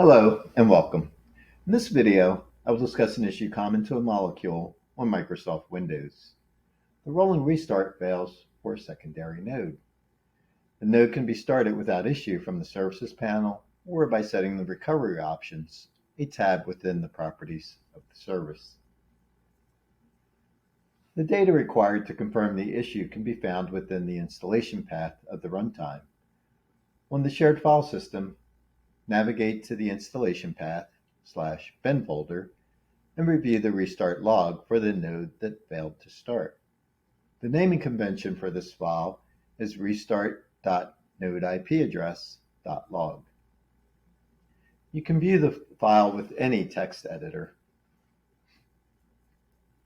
Hello and welcome. In this video, I will discuss an issue common to a molecule on Microsoft Windows. The rolling restart fails for a secondary node. The node can be started without issue from the services panel or by setting the recovery options, a tab within the properties of the service. The data required to confirm the issue can be found within the installation path of the runtime. On the shared file system, navigate to the installation path /bin folder and review the restart log for the node that failed to start. The naming convention for this file is restart.nodeIPaddress.log. You can view the file with any text editor.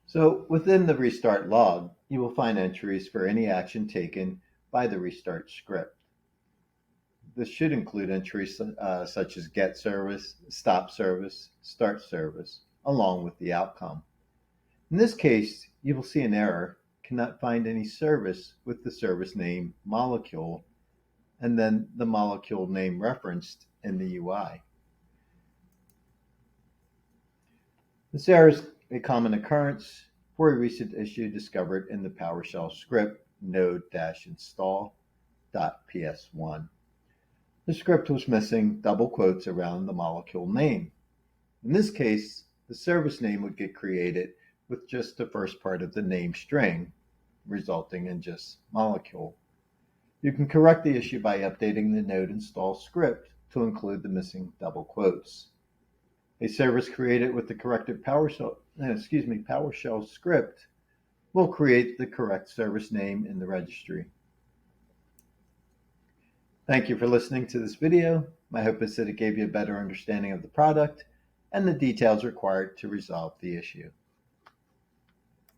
So within the restart log, you will find entries for any action taken by the restart script. This should include entries such as get service, stop service, start service, along with the outcome. In this case, you will see an error, cannot find any service with the service name molecule, and then the molecule name referenced in the UI. This error is a common occurrence for a recent issue discovered in the PowerShell script node-install.ps1. The script was missing double quotes around the molecule name. In this case, the service name would get created with just the first part of the name string, resulting in just molecule. You can correct the issue by updating the node install script to include the missing double quotes. A service created with the corrected PowerShell script will create the correct service name in the registry. Thank you for listening to this video. My hope is that it gave you a better understanding of the product and the details required to resolve the issue.